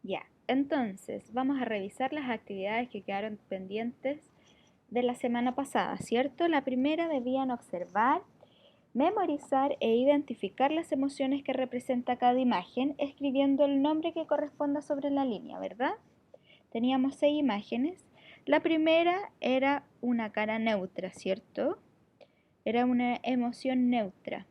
Ya, entonces vamos a revisar las actividades que quedaron pendientes de la semana pasada, ¿cierto? La primera debían observar, memorizar e identificar las emociones que representa cada imagen, escribiendo el nombre que corresponda sobre la línea, ¿verdad? Teníamos 6 imágenes. La primera era una cara neutra, ¿cierto? Era una emoción neutra.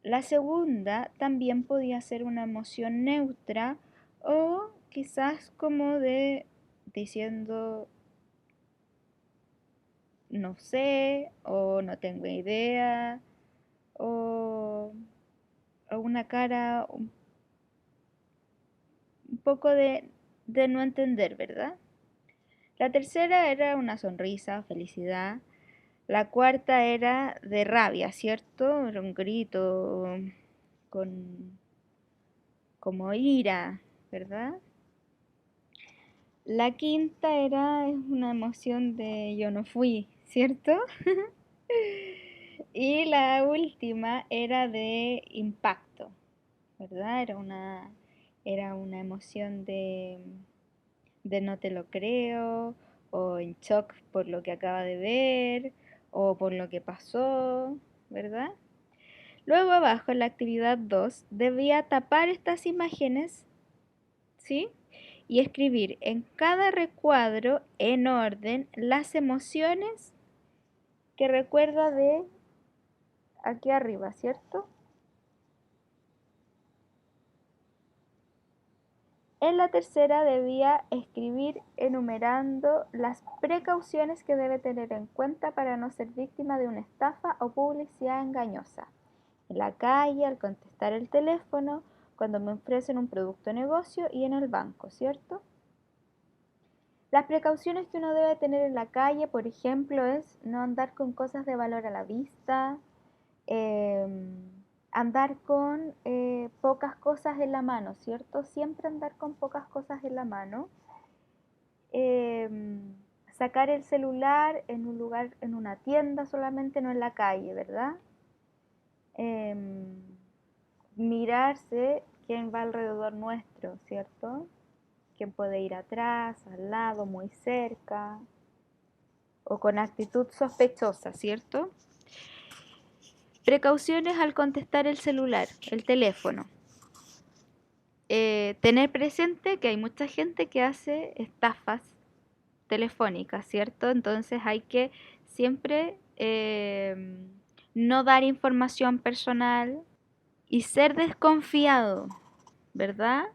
La segunda también podía ser una emoción neutra o quizás como de diciendo no sé o no tengo idea o, o una cara un poco de no entender, ¿verdad? La tercera era una sonrisa, felicidad. La cuarta era de rabia, ¿cierto? Era un grito con como ira, ¿verdad? La quinta era una emoción de yo no fui, ¿cierto? Y la última era de impacto, ¿verdad? Era una emoción de no te lo creo, o en shock por lo que acaba de ver, o por lo que pasó, ¿verdad? Luego abajo en la actividad 2 debía tapar estas imágenes, ¿sí? Y escribir en cada recuadro en orden las emociones que recuerda de aquí arriba, ¿cierto? En la tercera debía escribir enumerando las precauciones que debe tener en cuenta para no ser víctima de una estafa o publicidad engañosa. En la calle, al contestar el teléfono, cuando me ofrecen un producto o negocio y en el banco, ¿cierto? Las precauciones que uno debe tener en la calle, por ejemplo, es no andar con cosas de valor a la vista, eh, andar con pocas cosas en la mano, ¿cierto? Siempre andar con pocas cosas en la mano. Eh, Sacar el celular en un lugar, en una tienda solamente, no en la calle, ¿verdad? Eh, Mirarse quién va alrededor nuestro, ¿cierto? Quién puede ir atrás, al lado, muy cerca, o con actitud sospechosa, ¿cierto? Precauciones al contestar el celular, el teléfono. Tener presente que hay mucha gente que hace estafas telefónicas, ¿cierto? Entonces hay que siempre no dar información personal y ser desconfiado, ¿verdad?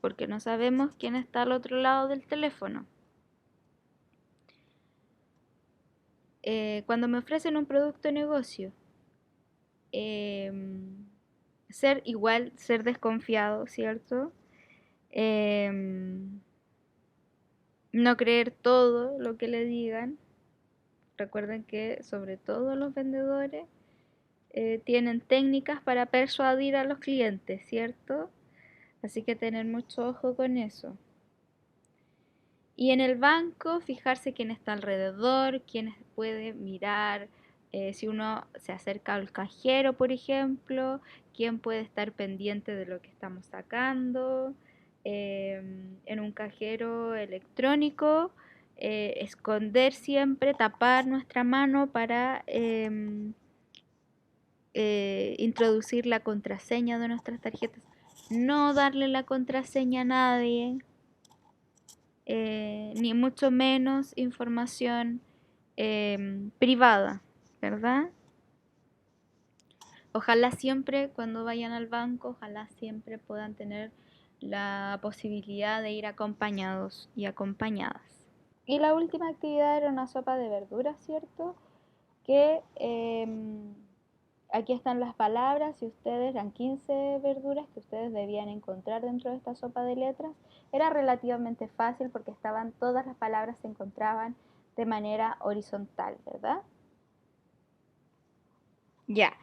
Porque no sabemos quién está al otro lado del teléfono. Cuando me ofrecen un producto o negocio, ser desconfiado, ¿cierto? No creer todo lo que le digan. Recuerden que sobre todo los vendedores tienen técnicas para persuadir a los clientes, ¿cierto? Así que tener mucho ojo con eso. Y en el banco, fijarse quién está alrededor, quién puede mirar, si uno se acerca al cajero, por ejemplo, quién puede estar pendiente de lo que estamos sacando. En un cajero electrónico, esconder siempre, tapar nuestra mano para introducir la contraseña de nuestras tarjetas. No darle la contraseña a nadie, ni mucho menos información privada, ¿verdad? Ojalá siempre cuando vayan al banco, ojalá siempre puedan tener la posibilidad de ir acompañados y acompañadas. Y la última actividad era una sopa de verduras, ¿cierto? Que aquí están las palabras y ustedes eran 15 verduras que ustedes debían encontrar dentro de esta sopa de letras. Era relativamente fácil porque todas las palabras se encontraban de manera horizontal, ¿verdad? Ya,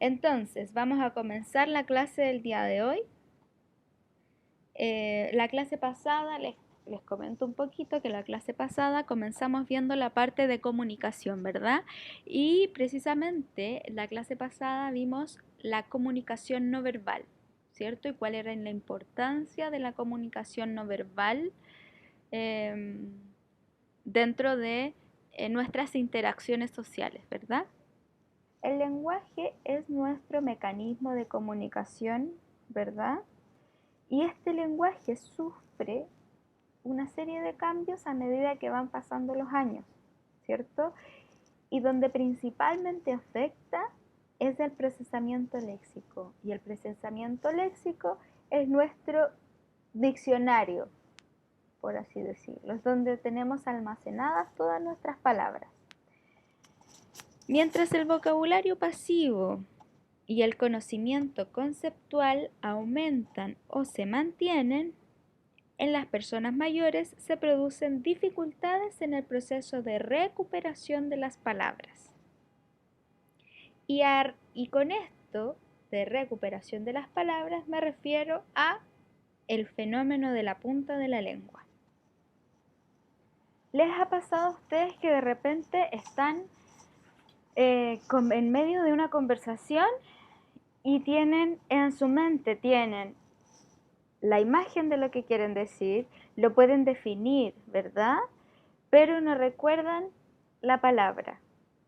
entonces vamos a comenzar la clase del día de hoy. La clase pasada, les comento un poquito que la clase pasada comenzamos viendo la parte de comunicación, ¿verdad? Y precisamente la clase pasada vimos la comunicación no verbal, ¿cierto? Y cuál era la importancia de la comunicación no verbal dentro de nuestras interacciones sociales, ¿verdad? El lenguaje es nuestro mecanismo de comunicación, ¿verdad? Y este lenguaje sufre una serie de cambios a medida que van pasando los años, ¿cierto? Y donde principalmente afecta es el procesamiento léxico. Y el procesamiento léxico es nuestro diccionario, por así decirlo, es donde tenemos almacenadas todas nuestras palabras. Mientras el vocabulario pasivo y el conocimiento conceptual aumentan o se mantienen, en las personas mayores se producen dificultades en el proceso de recuperación de las palabras. Y con esto de recuperación de las palabras me refiero a el fenómeno de la punta de la lengua. ¿Les ha pasado a ustedes que de repente están en medio de una conversación y tienen en su mente la imagen de lo que quieren decir, lo pueden definir, ¿verdad? Pero no recuerdan la palabra.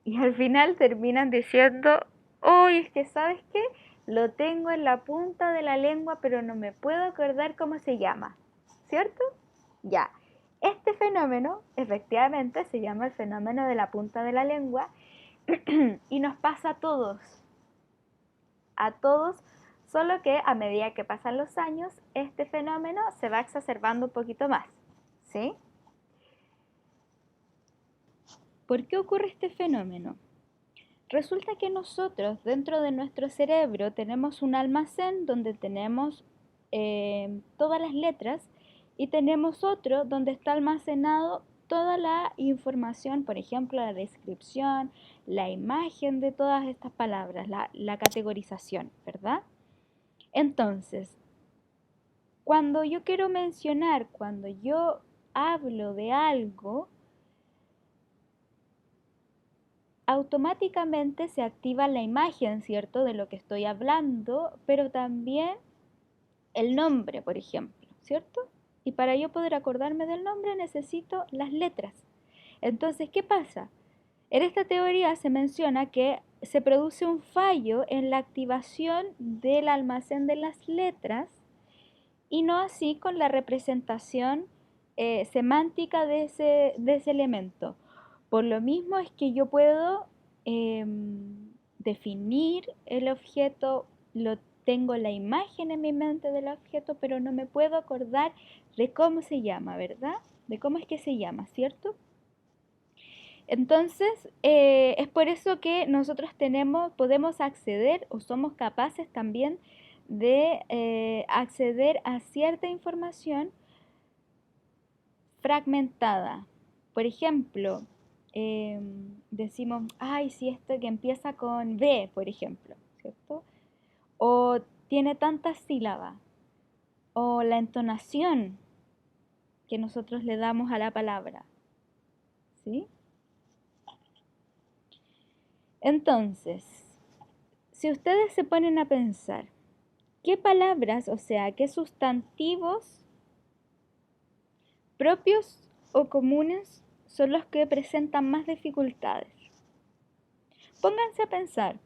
Y al final terminan diciendo, uy, es que ¿sabes qué? Lo tengo en la punta de la lengua, pero no me puedo acordar cómo se llama, ¿cierto? Ya. Este fenómeno, efectivamente, se llama el fenómeno de la punta de la lengua y nos pasa a todos, solo que a medida que pasan los años, este fenómeno se va exacerbando un poquito más, ¿sí? ¿Por qué ocurre este fenómeno? Resulta que nosotros dentro de nuestro cerebro tenemos un almacén donde tenemos todas las letras y tenemos otro donde está almacenado toda la información, por ejemplo, la descripción, la imagen de todas estas palabras, la categorización, ¿verdad? Entonces, cuando yo quiero mencionar, cuando yo hablo de algo, automáticamente se activa la imagen, ¿cierto?, de lo que estoy hablando, pero también el nombre, por ejemplo, ¿cierto? Y para yo poder acordarme del nombre necesito las letras. Entonces, ¿qué pasa? En esta teoría se menciona que se produce un fallo en la activación del almacén de las letras y no así con la representación semántica de ese elemento. Por lo mismo es que yo puedo definir el objeto, tengo la imagen en mi mente del objeto, pero no me puedo acordar de cómo se llama, ¿verdad? De cómo es que se llama, ¿cierto? Entonces, es por eso que nosotros podemos acceder o somos capaces también de acceder a cierta información fragmentada. Por ejemplo, decimos, ay, si esto que empieza con B, por ejemplo, ¿cierto? O tiene tantas sílabas, o la entonación que nosotros le damos a la palabra, ¿sí? Entonces, si ustedes se ponen a pensar, ¿qué palabras, o sea, qué sustantivos propios o comunes son los que presentan más dificultades? Pónganse a pensar,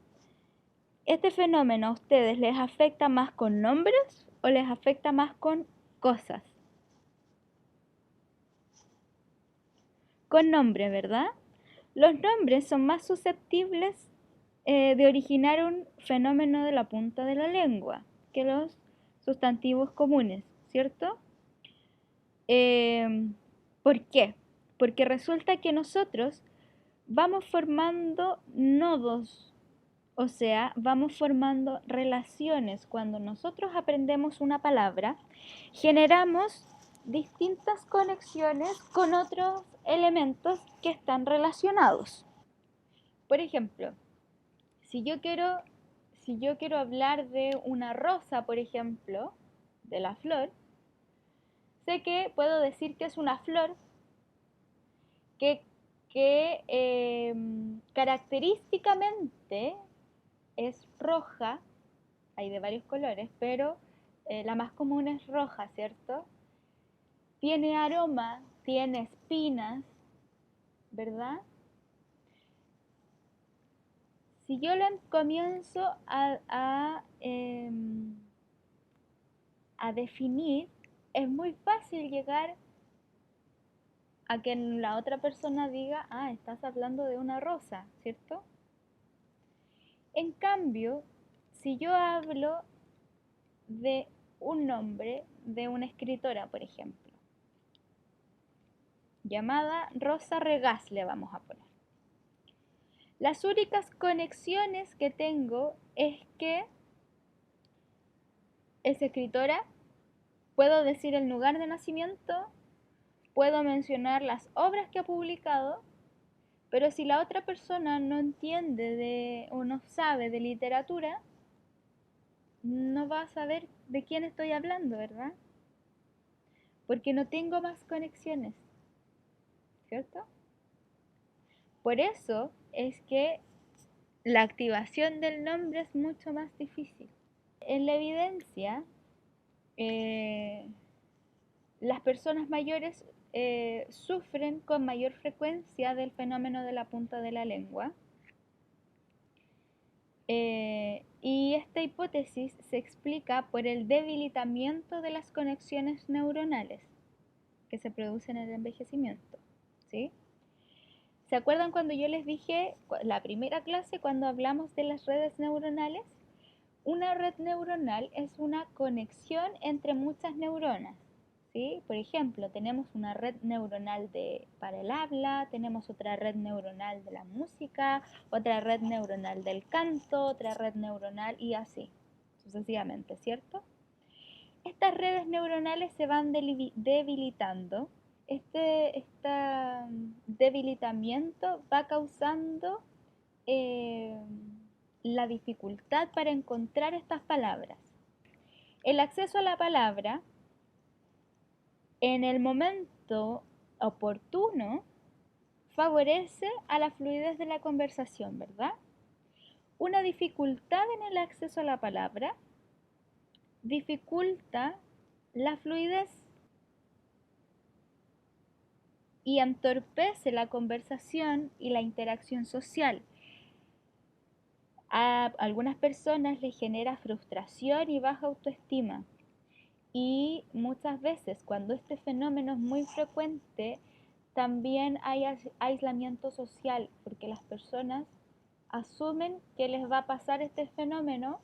¿este fenómeno a ustedes les afecta más con nombres o les afecta más con cosas? Con nombres, ¿verdad? Los nombres son más susceptibles de originar un fenómeno de la punta de la lengua que los sustantivos comunes, ¿cierto? ¿Por qué? Porque resulta que nosotros vamos formando nodos, o sea, vamos formando relaciones. Cuando nosotros aprendemos una palabra, generamos distintas conexiones con otros elementos que están relacionados. Por ejemplo, si yo quiero hablar de una rosa, por ejemplo, de la flor, sé que puedo decir que es una flor que característicamente es roja, hay de varios colores, pero la más común es roja, ¿cierto? Tiene aroma, tiene espinas, ¿verdad? Si yo comienzo a definir, es muy fácil llegar a que la otra persona diga, ah, estás hablando de una rosa, ¿cierto? En cambio, si yo hablo de un nombre de una escritora, por ejemplo, llamada Rosa Regás, le vamos a poner. Las únicas conexiones que tengo es que es escritora, puedo decir el lugar de nacimiento, puedo mencionar las obras que ha publicado, pero si la otra persona no entiende o no sabe de literatura, no va a saber de quién estoy hablando, ¿verdad? Porque no tengo más conexiones, ¿cierto? Por eso es que la activación del nombre es mucho más difícil. En la evidencia, las personas mayores sufren con mayor frecuencia del fenómeno de la punta de la lengua. Y esta hipótesis se explica por el debilitamiento de las conexiones neuronales que se producen en el envejecimiento, ¿sí? ¿Se acuerdan cuando yo les dije, la primera clase, cuando hablamos de las redes neuronales? Una red neuronal es una conexión entre muchas neuronas, ¿sí? Por ejemplo, tenemos una red neuronal para el habla, tenemos otra red neuronal de la música, otra red neuronal del canto, otra red neuronal y así, sucesivamente, ¿cierto? Estas redes neuronales se van debilitando. Este debilitamiento va causando la dificultad para encontrar estas palabras. El acceso a la palabra en el momento oportuno favorece a la fluidez de la conversación, ¿verdad? Una dificultad en el acceso a la palabra dificulta la fluidez y entorpece la conversación y la interacción social. A algunas personas les genera frustración y baja autoestima. Y muchas veces cuando este fenómeno es muy frecuente, también hay aislamiento social, porque las personas asumen que les va a pasar este fenómeno,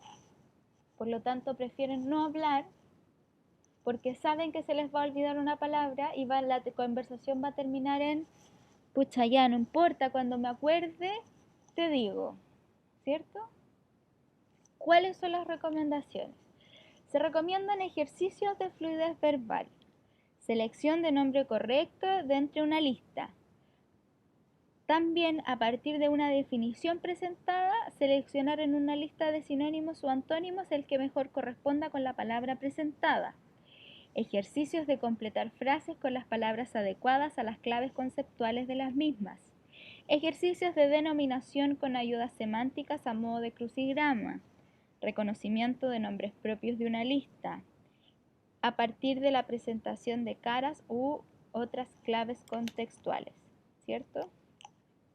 por lo tanto prefieren no hablar, porque saben que se les va a olvidar una palabra y la conversación va a terminar en, pucha, ya no importa, cuando me acuerde, te digo, ¿cierto? ¿Cuáles son las recomendaciones? Se recomiendan ejercicios de fluidez verbal, selección de nombre correcto de entre una lista. También, a partir de una definición presentada, seleccionar en una lista de sinónimos o antónimos el que mejor corresponda con la palabra presentada. Ejercicios de completar frases con las palabras adecuadas a las claves conceptuales de las mismas. Ejercicios de denominación con ayudas semánticas a modo de crucigrama. Reconocimiento de nombres propios de una lista, a partir de la presentación de caras u otras claves contextuales, ¿cierto?